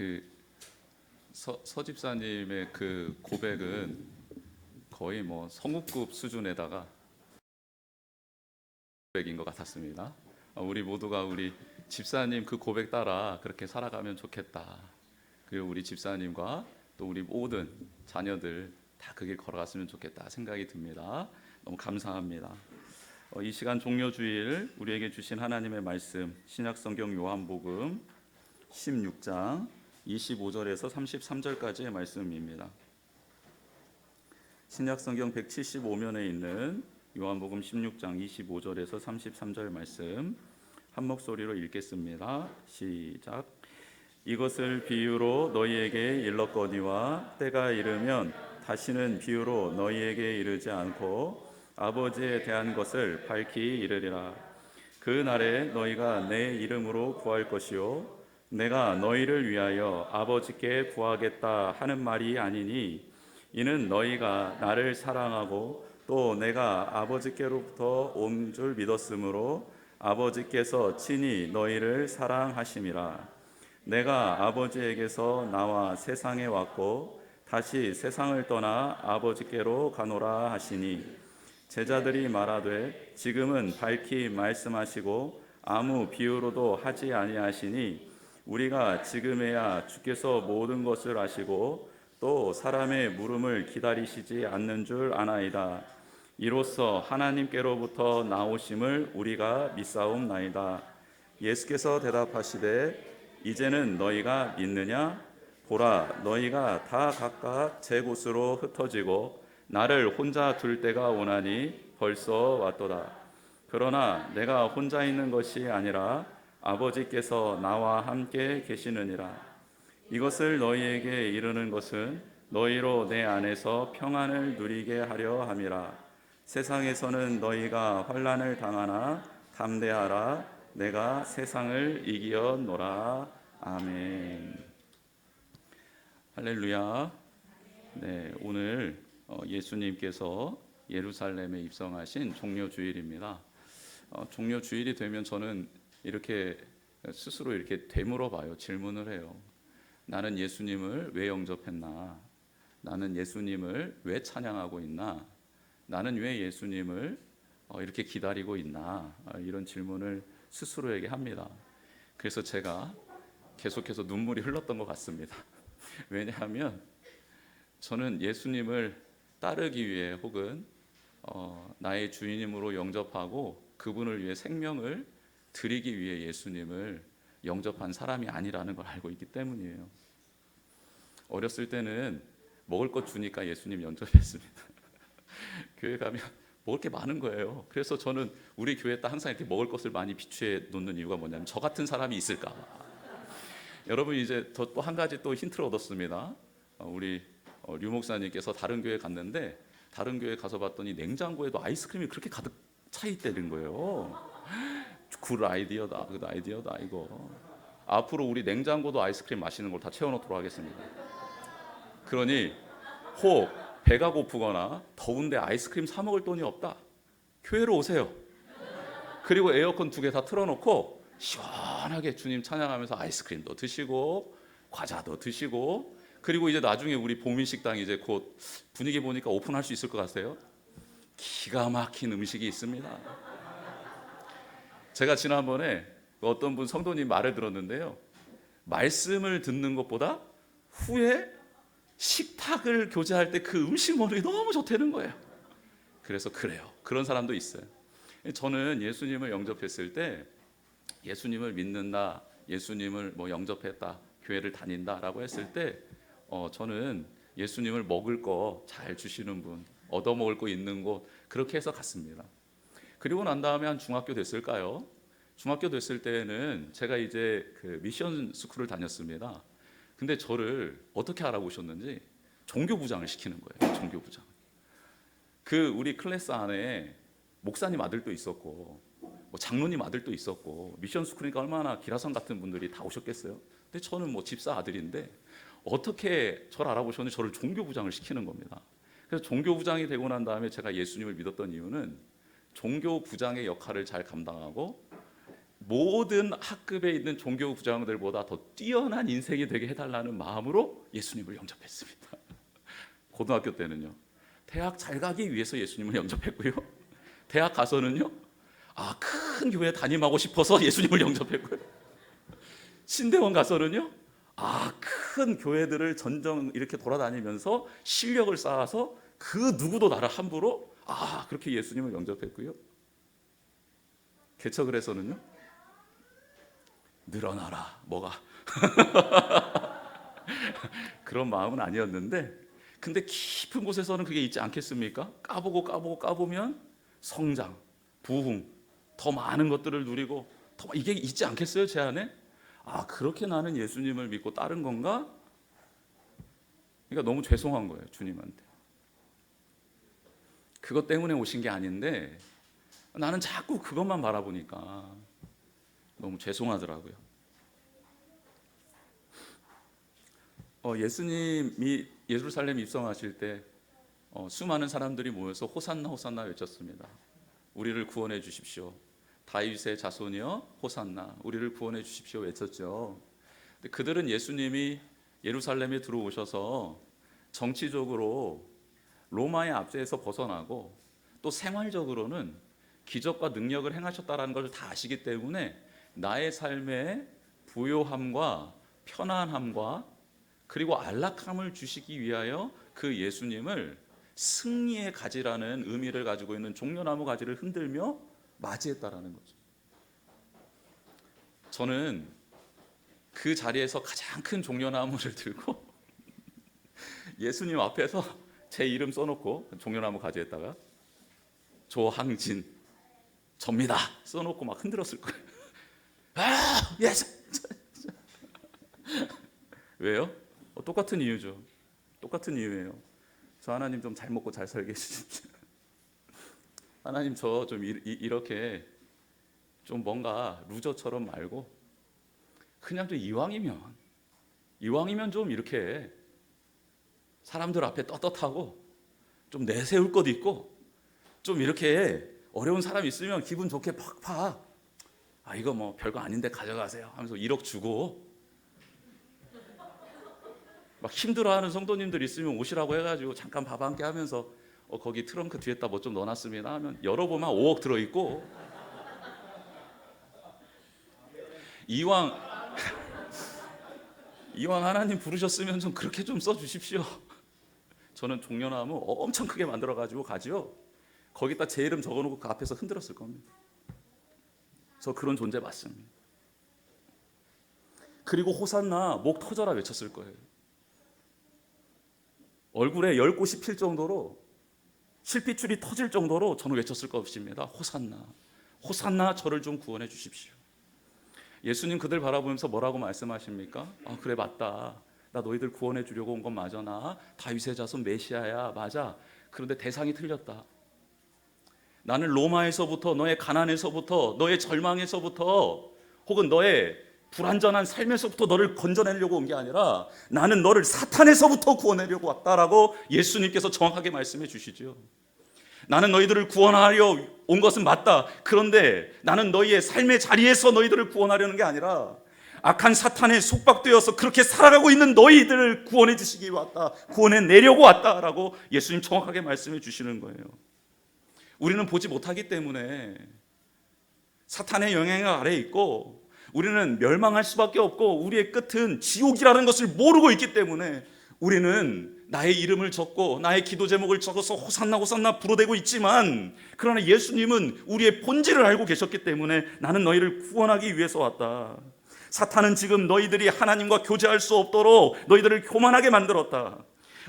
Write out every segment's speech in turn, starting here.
그 서집사님의 그 고백은 거의 뭐 성우급 수준에다가 고백인 것 같았습니다. 우리 모두가 우리 집사님 그 고백 따라 그렇게 살아가면 좋겠다. 그리고 우리 집사님과 또 우리 모든 자녀들 다 그 길 걸어갔으면 좋겠다 생각이 듭니다. 너무 감사합니다. 이 시간 종료주일 우리에게 주신 하나님의 말씀 신약성경 요한복음 16장 25절에서 33절까지의 말씀입니다. 신약성경 175면에 있는 요한복음 16장 25절에서 33절 말씀 한 목소리로 읽겠습니다. 시작. 이것을 비유로 너희에게 일렀거니와 때가 이르면 다시는 비유로 너희에게 이르지 않고 아버지에 대한 것을 밝히 이르리라. 그 날에 너희가 내 이름으로 구할 것이요 내가 너희를 위하여 아버지께 구하겠다 하는 말이 아니니 이는 너희가 나를 사랑하고 또 내가 아버지께로부터 온 줄 믿었으므로 아버지께서 친히 너희를 사랑하심이라. 내가 아버지에게서 나와 세상에 왔고 다시 세상을 떠나 아버지께로 가노라 하시니 제자들이 말하되 지금은 밝히 말씀하시고 아무 비유로도 하지 아니하시니 우리가 지금에야 주께서 모든 것을 아시고 또 사람의 물음을 기다리시지 않는 줄 아나이다. 이로써 하나님께로부터 나오심을 우리가 믿사옵나이다. 예수께서 대답하시되 이제는 너희가 믿느냐? 보라, 너희가 다 각각 제 곳으로 흩어지고 나를 혼자 둘 때가 오나니 벌써 왔도다. 그러나 내가 혼자 있는 것이 아니라 아버지께서 나와 함께 계시느니라. 이것을 너희에게 이르는 것은 너희로 내 안에서 평안을 누리게 하려 함이라. 세상에서는 너희가 환난을 당하나 담대하라. 내가 세상을 이기었노라. 아멘. 할렐루야. 네, 오늘 예수님께서 예루살렘에 입성하신 종료주일입니다. 종료주일이 되면 저는 이렇게 스스로 이렇게 되물어봐요. 질문을 해요. 나는 예수님을 왜 영접했나? 나는 예수님을 왜 찬양하고 있나? 나는 왜 예수님을 이렇게 기다리고 있나? 이런 질문을 스스로에게 합니다. 그래서 제가 계속해서 눈물이 흘렀던 것 같습니다. 왜냐하면 저는 예수님을 따르기 위해 혹은 나의 주인님으로 영접하고 그분을 위해 생명을 드리기 위해 예수님을 영접한 사람이 아니라는 걸 알고 있기 때문이에요. 어렸을 때는 먹을 것 주니까 예수님 영접했습니다. 교회 가면 먹을 게 많은 거예요. 그래서 저는 우리 교회에 항상 이렇게 먹을 것을 많이 비추해 놓는 이유가 뭐냐면 저 같은 사람이 있을까 봐. 여러분 이제 또 한 가지 또 힌트를 얻었습니다. 우리 류 목사님께서 다른 교회 갔는데 다른 교회 가서 봤더니 냉장고에도 아이스크림이 그렇게 가득 차 있다는 거예요. 굿 아이디어다. 굿 아이디어다 이거. 앞으로 우리 냉장고도 아이스크림 마시는 걸 다 채워놓도록 하겠습니다. 그러니 혹 배가 고프거나 더운데 아이스크림 사 먹을 돈이 없다. 교회로 오세요. 그리고 에어컨 2개 다 틀어놓고 시원하게 주님 찬양하면서 아이스크림도 드시고 과자도 드시고 그리고 이제 나중에 우리 보민식당 이제 곧 분위기 보니까 오픈할 수 있을 것 같아요. 기가 막힌 음식이 있습니다. 제가 지난번에 어떤 분 성도님 말을 들었는데요. 말씀을 듣는 것보다 후에 식탁을 교제할 때 그 음식 먹는 게 너무 좋다는 거예요. 그래서 그래요. 그런 사람도 있어요. 저는 예수님을 영접했을 때 예수님을 믿는다, 예수님을 영접했다, 교회를 다닌다라고 했을 때 저는 예수님을 먹을 거 잘 주시는 분, 얻어 먹을 거 있는 곳 그렇게 해서 갔습니다. 그리고 난 다음에 한 중학교 됐을까요? 중학교 됐을 때는 제가 이제 그 미션 스쿨을 다녔습니다. 근데 저를 어떻게 알아보셨는지 종교부장을 시키는 거예요. 종교부장. 그 우리 클래스 안에 목사님 아들도 있었고 장로님 아들도 있었고 미션 스쿨이니까 얼마나 기라성 같은 분들이 다 오셨겠어요. 근데 저는 집사 아들인데 어떻게 저를 알아보셨는지 저를 종교부장을 시키는 겁니다. 그래서 종교부장이 되고 난 다음에 제가 예수님을 믿었던 이유는 종교부장의 역할을 잘 감당하고 모든 학급에 있는 종교 부장들보다 더 뛰어난 인생이 되게 해달라는 마음으로 예수님을 영접했습니다. 고등학교 때는요. 대학 잘 가기 위해서 예수님을 영접했고요. 대학 가서는요. 큰 교회 담임하고 싶어서 예수님을 영접했고요. 신대원 가서는요. 큰 교회들을 전정 이렇게 돌아다니면서 실력을 쌓아서 그 누구도 나를 함부로 그렇게 예수님을 영접했고요. 개척을 해서는요. 늘어나라 뭐가 그런 마음은 아니었는데, 근데 깊은 곳에서는 그게 있지 않겠습니까? 까보면 성장, 부흥, 더 많은 것들을 누리고 이게 있지 않겠어요? 제 안에? 그렇게 나는 예수님을 믿고 따른 건가? 그러니까 너무 죄송한 거예요, 주님한테. 그것 때문에 오신 게 아닌데 나는 자꾸 그것만 바라보니까 너무 죄송하더라고요. 예수님이 예루살렘 입성하실 때 수많은 사람들이 모여서 호산나 호산나 외쳤습니다. 우리를 구원해 주십시오. 다윗의 자손이여 호산나, 우리를 구원해 주십시오 외쳤죠. 근데 그들은 예수님이 예루살렘에 들어오셔서 정치적으로 로마의 압제에서 벗어나고 또 생활적으로는 기적과 능력을 행하셨다는 걸 다 아시기 때문에 나의 삶에 부요함과 편안함과 그리고 안락함을 주시기 위하여 그 예수님을 승리의 가지라는 의미를 가지고 있는 종려나무 가지를 흔들며 맞이했다라는 거죠. 저는 그 자리에서 가장 큰 종려나무를 들고 예수님 앞에서 제 이름 써놓고 종려나무 가지에다가 조항진 접니다 써놓고 막 흔들었을 거예요. 예수. 왜요? 똑같은 이유죠. 똑같은 이유예요. 저 하나님 좀 잘 먹고 잘 살게 해주십시오. 하나님 저 좀 이렇게 좀 뭔가 루저처럼 말고 그냥 좀 이왕이면 좀 이렇게 사람들 앞에 떳떳하고 좀 내세울 것 있고 좀 이렇게 어려운 사람 있으면 기분 좋게 팍팍 이거 뭐 별거 아닌데 가져가세요 하면서 1억 주고, 막 힘들어하는 성도님들 있으면 오시라고 해가지고 잠깐 밥 함께 하면서 거기 트렁크 뒤에다 뭐 좀 넣어놨습니다 하면 열어보면 5억 들어있고, 이왕 하나님 부르셨으면 좀 그렇게 좀 써주십시오. 저는 종려나무 엄청 크게 만들어가지고 가지요. 거기다 제 이름 적어놓고 그 앞에서 흔들었을 겁니다. 저 그런 존재 맞습니다. 그리고 호산나 목 터져라 외쳤을 거예요. 얼굴에 10곳이 필 정도로 실핏줄이 터질 정도로 저는 외쳤을 것입니다. 호산나, 호산나 저를 좀 구원해 주십시오. 예수님 그들 바라보면서 뭐라고 말씀하십니까? 그래 맞다. 나 너희들 구원해 주려고 온 건 맞아. 나 다윗의 자손 메시아야. 맞아. 그런데 대상이 틀렸다. 나는 로마에서부터, 너의 가난에서부터, 너의 절망에서부터, 혹은 너의 불완전한 삶에서부터 너를 건져내려고 온 게 아니라 나는 너를 사탄에서부터 구원하려고 왔다라고 예수님께서 정확하게 말씀해 주시죠. 나는 너희들을 구원하려 온 것은 맞다. 그런데 나는 너희의 삶의 자리에서 너희들을 구원하려는 게 아니라 악한 사탄에 속박되어서 그렇게 살아가고 있는 너희들을 구원해 주시기 왔다. 구원해 내려고 왔다라고 예수님 정확하게 말씀해 주시는 거예요. 우리는 보지 못하기 때문에 사탄의 영향 아래에 있고 우리는 멸망할 수밖에 없고 우리의 끝은 지옥이라는 것을 모르고 있기 때문에 우리는 나의 이름을 적고 나의 기도 제목을 적어서 호산나 호산나 부르대고 있지만, 그러나 예수님은 우리의 본질을 알고 계셨기 때문에 나는 너희를 구원하기 위해서 왔다. 사탄은 지금 너희들이 하나님과 교제할 수 없도록 너희들을 교만하게 만들었다.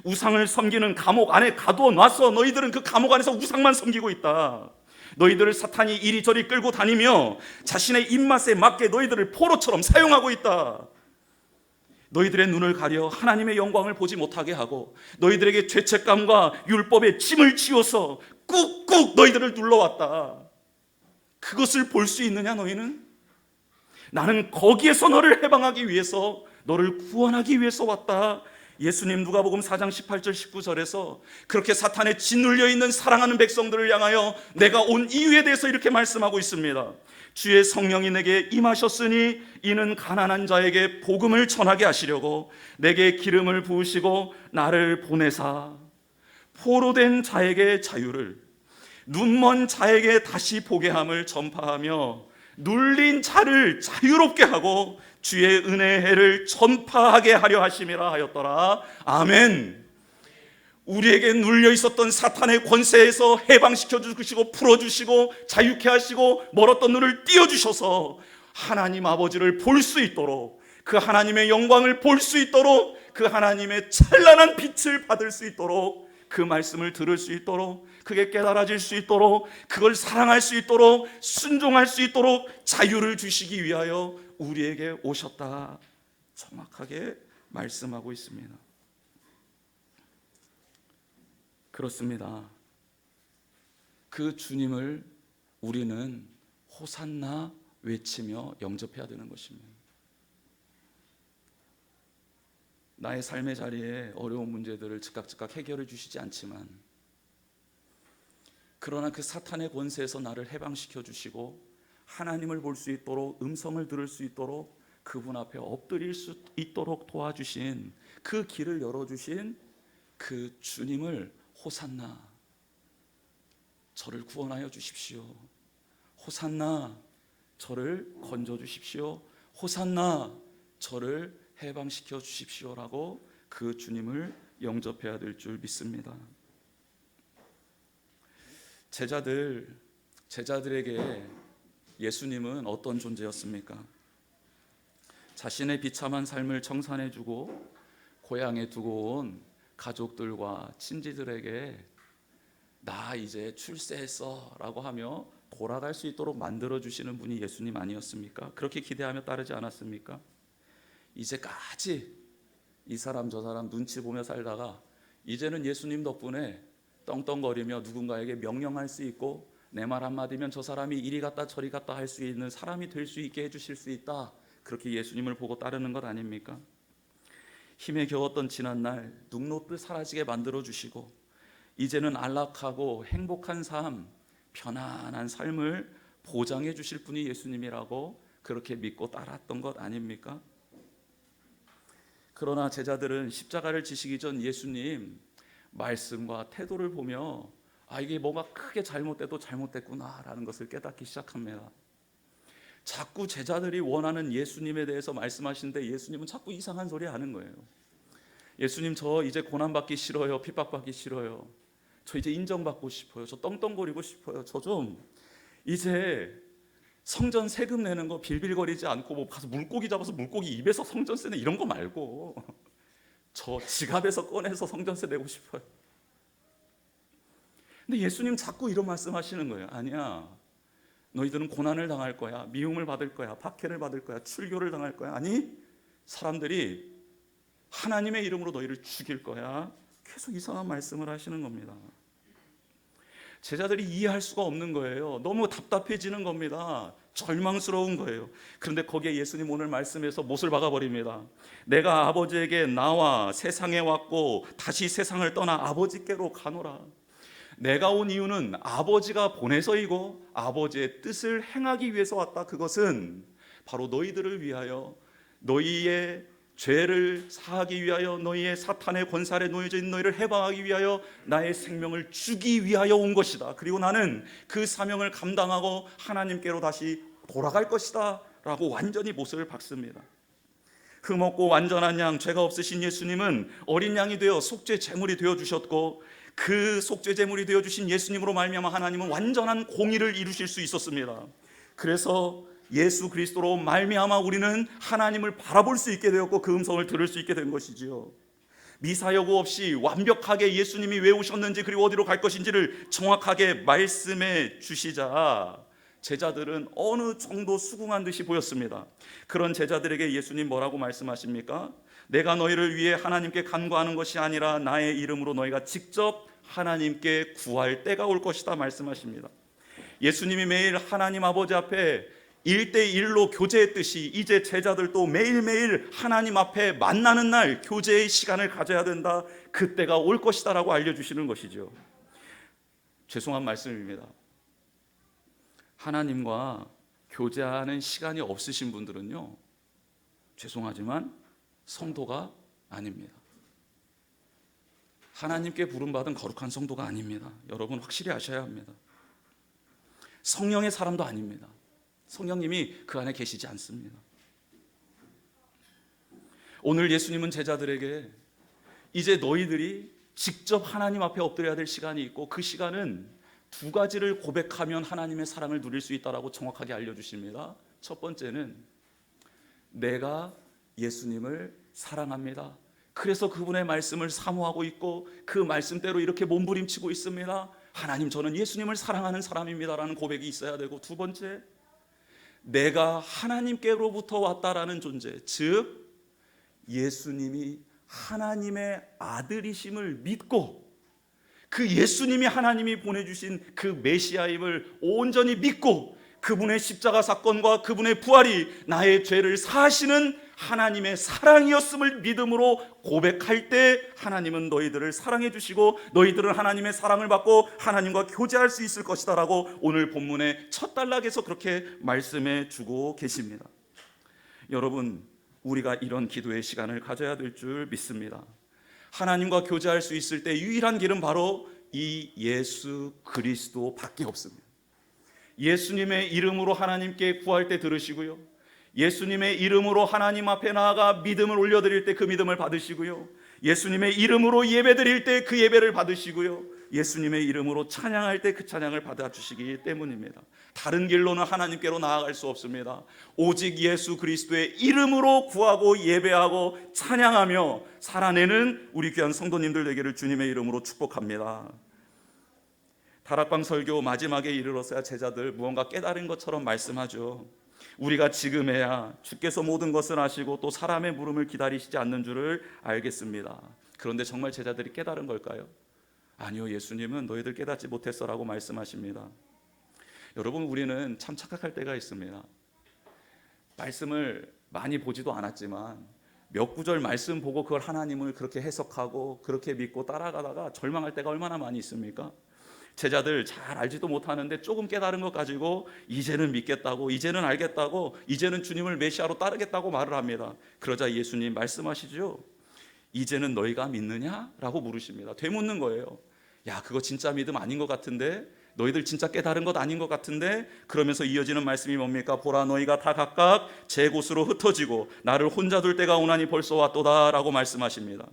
우상을 섬기는 감옥 안에 가둬놔서 너희들은 그 감옥 안에서 우상만 섬기고 있다. 너희들을 사탄이 이리저리 끌고 다니며 자신의 입맛에 맞게 너희들을 포로처럼 사용하고 있다. 너희들의 눈을 가려 하나님의 영광을 보지 못하게 하고 너희들에게 죄책감과 율법의 짐을 지워서 꾹꾹 너희들을 눌러왔다. 그것을 볼 수 있느냐 너희는? 나는 거기에서 너를 해방하기 위해서, 너를 구원하기 위해서 왔다. 예수님 누가복음 4장 18절 19절에서 그렇게 사탄에 짓눌려 있는 사랑하는 백성들을 향하여 내가 온 이유에 대해서 이렇게 말씀하고 있습니다. 주의 성령이 내게 임하셨으니 이는 가난한 자에게 복음을 전하게 하시려고 내게 기름을 부으시고 나를 보내사 포로된 자에게 자유를, 눈먼 자에게 다시 보게 함을 전파하며 눌린 자를 자유롭게 하고 주의 은혜의 해를 전파하게 하려 하심이라 하였더라. 아멘. 우리에게 눌려 있었던 사탄의 권세에서 해방시켜 주시고 풀어주시고 자유케 하시고 멀었던 눈을 띄워주셔서 하나님 아버지를 볼 수 있도록, 그 하나님의 영광을 볼 수 있도록, 그 하나님의 찬란한 빛을 받을 수 있도록, 그 말씀을 들을 수 있도록, 그게 깨달아질 수 있도록, 그걸 사랑할 수 있도록, 순종할 수 있도록 자유를 주시기 위하여 우리에게 오셨다, 정확하게 말씀하고 있습니다. 그렇습니다. 그 주님을 우리는 호산나 외치며 영접해야 되는 것입니다. 나의 삶의 자리에 어려운 문제들을 즉각 해결해 주시지 않지만, 그러나 그 사탄의 권세에서 나를 해방시켜 주시고 하나님을 볼 수 있도록, 음성을 들을 수 있도록, 그분 앞에 엎드릴 수 있도록 도와주신, 그 길을 열어주신 그 주님을 호산나, 저를 구원하여 주십시오. 호산나, 저를 건져 주십시오. 호산나, 저를 해방시켜 주십시오라고 그 주님을 영접해야 될 줄 믿습니다. 제자들에게 예수님은 어떤 존재였습니까? 자신의 비참한 삶을 청산해주고 고향에 두고 온 가족들과 친지들에게 나 이제 출세했어 라고 하며 돌아갈 수 있도록 만들어주시는 분이 예수님 아니었습니까? 그렇게 기대하며 따르지 않았습니까? 이제까지 이 사람 저 사람 눈치 보며 살다가 이제는 예수님 덕분에 떵떵거리며 누군가에게 명령할 수 있고, 내 말 한마디면 저 사람이 이리 갔다 저리 갔다 할 수 있는 사람이 될 수 있게 해주실 수 있다, 그렇게 예수님을 보고 따르는 것 아닙니까? 힘에 겨웠던 지난날 눅놓듯 사라지게 만들어주시고 이제는 안락하고 행복한 삶, 편안한 삶을 보장해 주실 분이 예수님이라고 그렇게 믿고 따랐던 것 아닙니까? 그러나 제자들은 십자가를 지시기 전 예수님 말씀과 태도를 보며 이게 뭐가 크게 잘못돼도 잘못됐구나라는 것을 깨닫기 시작합니다. 자꾸 제자들이 원하는 예수님에 대해서 말씀하시는데 예수님은 자꾸 이상한 소리 하는 거예요. 예수님, 저 이제 고난받기 싫어요. 핍박받기 싫어요. 저 이제 인정받고 싶어요. 저 떵떵거리고 싶어요. 저 좀 이제 성전 세금 내는 거 빌빌거리지 않고 뭐 가서 물고기 잡아서 물고기 입에서 성전세 내 이런 거 말고 저 지갑에서 꺼내서 성전세 내고 싶어요. 근데 예수님 자꾸 이런 말씀하시는 거예요. 아니야, 너희들은 고난을 당할 거야, 미움을 받을 거야, 박해를 받을 거야, 출교를 당할 거야. 아니, 사람들이 하나님의 이름으로 너희를 죽일 거야. 계속 이상한 말씀을 하시는 겁니다. 제자들이 이해할 수가 없는 거예요. 너무 답답해지는 겁니다. 절망스러운 거예요. 그런데 거기에 예수님 오늘 말씀에서 못을 박아버립니다. 내가 아버지에게 나와 세상에 왔고 다시 세상을 떠나 아버지께로 가노라. 내가 온 이유는 아버지가 보내서이고 아버지의 뜻을 행하기 위해서 왔다. 그것은 바로 너희들을 위하여, 너희의 죄를 사하기 위하여, 너희의 사탄의 권세 아래 놓여져 있는 너희를 해방하기 위하여 나의 생명을 주기 위하여 온 것이다. 그리고 나는 그 사명을 감당하고 하나님께로 다시 돌아갈 것이다 라고 완전히 못을 박습니다. 흠없고 완전한 양, 죄가 없으신 예수님은 어린 양이 되어 속죄 제물이 되어주셨고, 그 속죄 제물이 되어주신 예수님으로 말미암아 하나님은 완전한 공의를 이루실 수 있었습니다. 그래서 예수 그리스도로 말미암아 우리는 하나님을 바라볼 수 있게 되었고 그 음성을 들을 수 있게 된 것이지요. 미사여구 없이 완벽하게 예수님이 왜 오셨는지 그리고 어디로 갈 것인지를 정확하게 말씀해 주시자 제자들은 어느 정도 수긍한 듯이 보였습니다. 그런 제자들에게 예수님 뭐라고 말씀하십니까? 내가 너희를 위해 하나님께 간구하는 것이 아니라 나의 이름으로 너희가 직접 하나님께 구할 때가 올 것이다 말씀하십니다. 예수님이 매일 하나님 아버지 앞에 1대1로 교제했듯이 이제 제자들도 매일매일 하나님 앞에 만나는 날 교제의 시간을 가져야 된다. 그때가 올 것이다 라고 알려주시는 것이죠. 죄송한 말씀입니다. 하나님과 교제하는 시간이 없으신 분들은요, 죄송하지만 성도가 아닙니다. 하나님께 부름받은 거룩한 성도가 아닙니다. 여러분 확실히 아셔야 합니다. 성령의 사람도 아닙니다. 성령님이 그 안에 계시지 않습니다. 오늘 예수님은 제자들에게 이제 너희들이 직접 하나님 앞에 엎드려야 될 시간이 있고, 그 시간은 두 가지를 고백하면 하나님의 사랑을 누릴 수 있다라고 정확하게 알려주십니다. 첫 번째는 내가 예수님을 사랑합니다. 그래서 그분의 말씀을 사모하고 있고 그 말씀대로 이렇게 몸부림치고 있습니다. 하나님, 저는 예수님을 사랑하는 사람입니다라는 고백이 있어야 되고, 두 번째, 내가 하나님께로부터 왔다라는 존재, 즉 예수님이 하나님의 아들이심을 믿고 그 예수님이 하나님이 보내주신 그 메시아임을 온전히 믿고 그분의 십자가 사건과 그분의 부활이 나의 죄를 사하시는 하나님의 사랑이었음을 믿음으로 고백할 때 하나님은 너희들을 사랑해 주시고 너희들은 하나님의 사랑을 받고 하나님과 교제할 수 있을 것이다 라고 오늘 본문의 첫 단락에서 그렇게 말씀해 주고 계십니다. 여러분, 우리가 이런 기도의 시간을 가져야 될 줄 믿습니다. 하나님과 교제할 수 있을 때 유일한 길은 바로 이 예수 그리스도밖에 없습니다. 예수님의 이름으로 하나님께 구할 때 들으시고요, 예수님의 이름으로 하나님 앞에 나아가 믿음을 올려드릴 때 그 믿음을 받으시고요, 예수님의 이름으로 예배드릴 때 그 예배를 받으시고요, 예수님의 이름으로 찬양할 때 그 찬양을 받아주시기 때문입니다. 다른 길로는 하나님께로 나아갈 수 없습니다. 오직 예수 그리스도의 이름으로 구하고 예배하고 찬양하며 살아내는 우리 귀한 성도님들 되기를 주님의 이름으로 축복합니다. 다락방 설교 마지막에 이르러서야 제자들 무언가 깨달은 것처럼 말씀하죠. 우리가 지금에야 주께서 모든 것을 아시고 또 사람의 물음을 기다리시지 않는 줄을 알겠습니다. 그런데 정말 제자들이 깨달은 걸까요? 아니요, 예수님은 너희들 깨닫지 못했어라고 말씀하십니다. 여러분, 우리는 참 착각할 때가 있습니다. 말씀을 많이 보지도 않았지만 몇 구절 말씀 보고 그걸 하나님을 그렇게 해석하고 그렇게 믿고 따라가다가 절망할 때가 얼마나 많이 있습니까? 제자들 잘 알지도 못하는데 조금 깨달은 것 가지고 이제는 믿겠다고, 이제는 알겠다고, 이제는 주님을 메시아로 따르겠다고 말을 합니다. 그러자 예수님 말씀하시죠. 이제는 너희가 믿느냐? 라고 물으십니다. 되묻는 거예요. 야, 그거 진짜 믿음 아닌 것 같은데, 너희들 진짜 깨달은 것 아닌 것 같은데. 그러면서 이어지는 말씀이 뭡니까? 보라, 너희가 다 각각 제 곳으로 흩어지고 나를 혼자 둘 때가 오나니 벌써 왔도다 라고 말씀하십니다.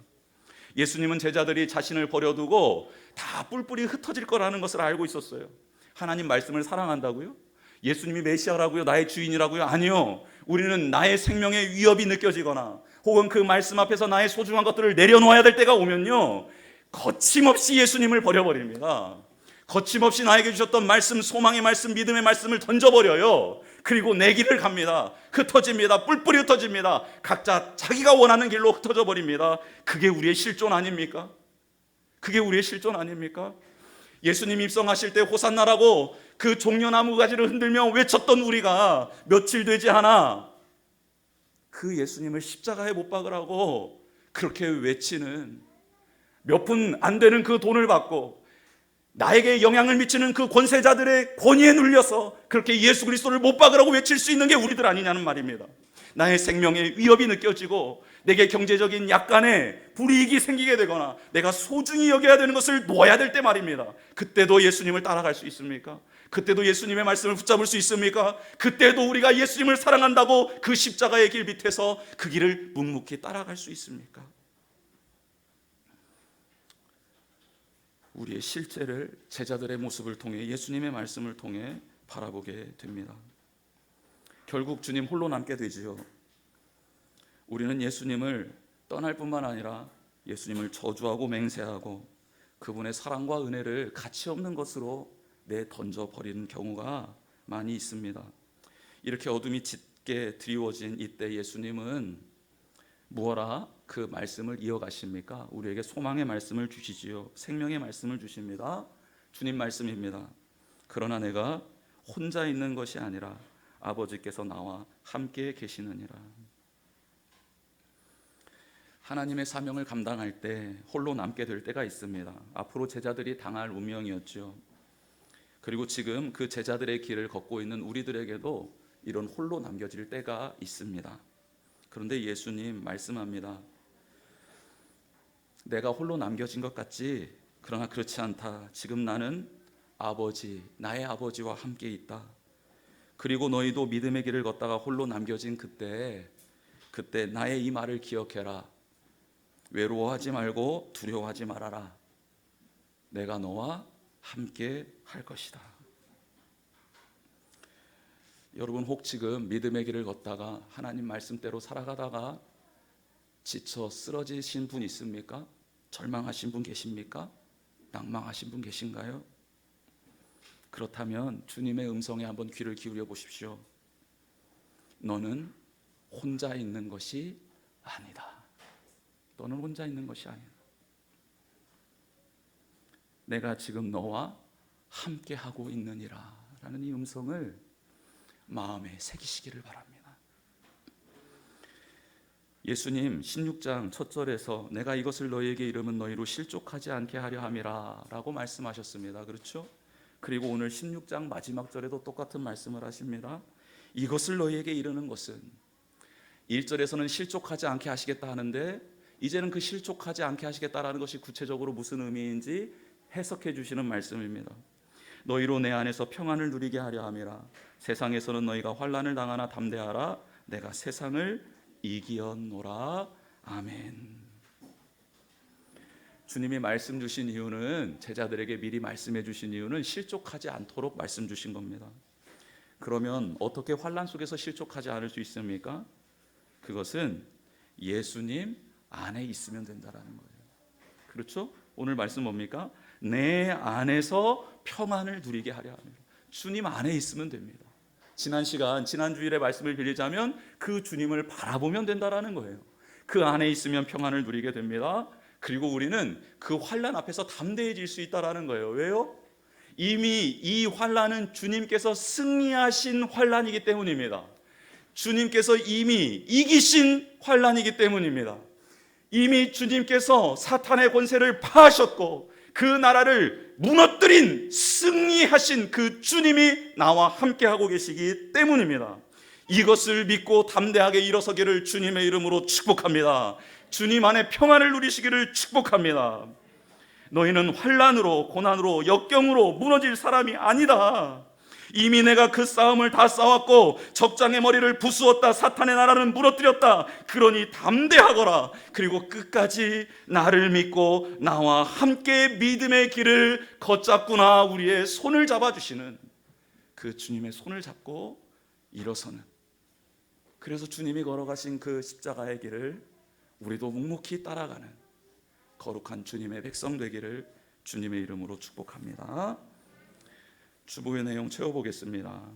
예수님은 제자들이 자신을 버려두고 다 뿔뿔이 흩어질 거라는 것을 알고 있었어요. 하나님 말씀을 사랑한다고요? 예수님이 메시아라고요? 나의 주인이라고요? 아니요. 우리는 나의 생명의 위협이 느껴지거나 혹은 그 말씀 앞에서 나의 소중한 것들을 내려놓아야 될 때가 오면요, 거침없이 예수님을 버려버립니다. 거침없이 나에게 주셨던 말씀, 소망의 말씀, 믿음의 말씀을 던져버려요. 그리고 내 길을 갑니다. 흩어집니다. 뿔뿔이 흩어집니다. 각자 자기가 원하는 길로 흩어져 버립니다. 그게 우리의 실존 아닙니까? 그게 우리의 실존 아닙니까? 예수님 입성하실 때 호산나라고 그 종려나무 가지를 흔들며 외쳤던 우리가 며칠 되지 않아 그 예수님을 십자가에 못 박으라고 그렇게 외치는, 몇 푼 안 되는 그 돈을 받고 나에게 영향을 미치는 그 권세자들의 권위에 눌려서 그렇게 예수 그리스도를 못 박으라고 외칠 수 있는 게 우리들 아니냐는 말입니다. 나의 생명에 위협이 느껴지고 내게 경제적인 약간의 불이익이 생기게 되거나 내가 소중히 여겨야 되는 것을 놓아야 될 때 말입니다. 그때도 예수님을 따라갈 수 있습니까? 그때도 예수님의 말씀을 붙잡을 수 있습니까? 그때도 우리가 예수님을 사랑한다고 그 십자가의 길 밑에서 그 길을 묵묵히 따라갈 수 있습니까? 우리의 실제를 제자들의 모습을 통해, 예수님의 말씀을 통해 바라보게 됩니다. 결국 주님 홀로 남게 되지요. 우리는 예수님을 떠날 뿐만 아니라 예수님을 저주하고 맹세하고 그분의 사랑과 은혜를 가치 없는 것으로 내던져버리는 경우가 많이 있습니다. 이렇게 어둠이 짙게 드리워진 이때 예수님은 무엇라 그 말씀을 이어가십니까? 우리에게 소망의 말씀을 주시지요. 생명의 말씀을 주십니다. 주님 말씀입니다. 그러나 내가 혼자 있는 것이 아니라 아버지께서 나와 함께 계시느니라. 하나님의 사명을 감당할 때 홀로 남게 될 때가 있습니다. 앞으로 제자들이 당할 운명이었죠. 그리고 지금 그 제자들의 길을 걷고 있는 우리들에게도 이런 홀로 남겨질 때가 있습니다. 그런데 예수님 말씀합니다. 내가 홀로 남겨진 것 같지? 그러나 그렇지 않다. 지금 나는 나의 아버지와 함께 있다. 그리고 너희도 믿음의 길을 걷다가 홀로 남겨진 그때 나의 이 말을 기억해라. 외로워하지 말고 두려워하지 말아라. 내가 너와 함께 할 것이다. 여러분, 혹 지금 믿음의 길을 걷다가 하나님 말씀대로 살아가다가 지쳐 쓰러지신 분 있습니까? 절망하신 분 계십니까? 낭망하신 분 계신가요? 그렇다면 주님의 음성에 한번 귀를 기울여 보십시오. 너는 혼자 있는 것이 아니다. 너는 혼자 있는 것이 아니다. 내가 지금 너와 함께 하고 있느니라 라는 이 음성을 마음에 새기시기를 바랍니다. 예수님 16장 첫 절에서 내가 이것을 너희에게 이르면 너희로 실족하지 않게 하려 함이라 라고 말씀하셨습니다. 그렇죠? 그리고 오늘 16장 마지막 절에도 똑같은 말씀을 하십니다. 이것을 너희에게 이르는 것은, 1절에서는 실족하지 않게 하시겠다 하는데 이제는 그 실족하지 않게 하시겠다라는 것이 구체적으로 무슨 의미인지 해석해 주시는 말씀입니다. 너희로 내 안에서 평안을 누리게 하려 함이라. 세상에서는 너희가 환난을 당하나 담대하라. 내가 세상을 이기었노라. 아멘. 주님이 말씀 주신 이유는, 제자들에게 미리 말씀해 주신 이유는 실족하지 않도록 말씀 주신 겁니다. 그러면 어떻게 환난 속에서 실족하지 않을 수 있습니까? 그것은 예수님 안에 있으면 된다라는 거예요. 그렇죠? 오늘 말씀 뭡니까? 내 안에서 평안을 누리게 하려 합니다. 주님 안에 있으면 됩니다. 지난 주일의 말씀을 빌리자면 그 주님을 바라보면 된다라는 거예요. 그 안에 있으면 평안을 누리게 됩니다. 그리고 우리는 그 환난 앞에서 담대해질 수 있다라는 거예요. 왜요? 이미 이 환난은 주님께서 승리하신 환난이기 때문입니다. 주님께서 이미 이기신 환난이기 때문입니다. 이미 주님께서 사탄의 권세를 파하셨고 그 나라를 무너뜨린 승리하신 그 주님이 나와 함께하고 계시기 때문입니다. 이것을 믿고 담대하게 일어서기를 주님의 이름으로 축복합니다. 주님 안에 평안을 누리시기를 축복합니다. 너희는 환난으로, 고난으로, 역경으로 무너질 사람이 아니다. 이미 내가 그 싸움을 다 싸웠고 적장의 머리를 부수었다. 사탄의 나라는 무너뜨렸다. 그러니 담대하거라. 그리고 끝까지 나를 믿고 나와 함께 믿음의 길을 걷잡구나. 우리의 손을 잡아주시는 그 주님의 손을 잡고 일어서는, 그래서 주님이 걸어가신 그 십자가의 길을 우리도 묵묵히 따라가는 거룩한 주님의 백성 되기를 주님의 이름으로 축복합니다. 주보의 내용 채워보겠습니다.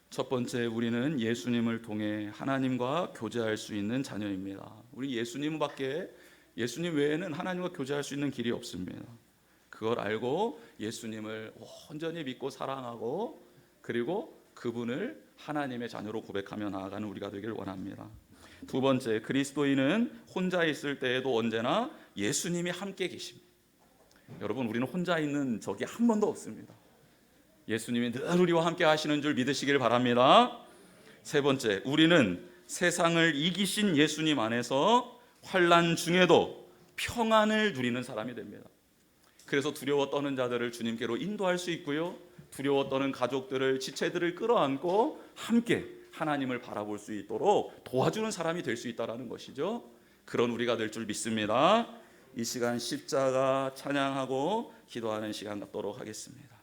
첫 번째, 우리는 예수님을 통해 하나님과 교제할 수 있는 자녀입니다. 우리 예수님 외에는 하나님과 교제할 수 있는 길이 없습니다. 그걸 알고 예수님을 온전히 믿고 사랑하고 그리고 그분을 하나님의 자녀로 고백하며 나아가는 우리가 되길 원합니다. 두 번째, 그리스도인은 혼자 있을 때에도 언제나 예수님이 함께 계십니다. 여러분, 우리는 혼자 있는 적이 한 번도 없습니다. 예수님이 늘 우리와 함께 하시는 줄 믿으시길 바랍니다. 세 번째, 우리는 세상을 이기신 예수님 안에서 환난 중에도 평안을 누리는 사람이 됩니다. 그래서 두려워 떠는 자들을 주님께로 인도할 수 있고요, 두려워 떠는 가족들을, 지체들을 끌어안고 함께 하나님을 바라볼 수 있도록 도와주는 사람이 될 수 있다는 것이죠. 그런 우리가 될 줄 믿습니다. 이 시간 십자가 찬양하고 기도하는 시간 갖도록 하겠습니다.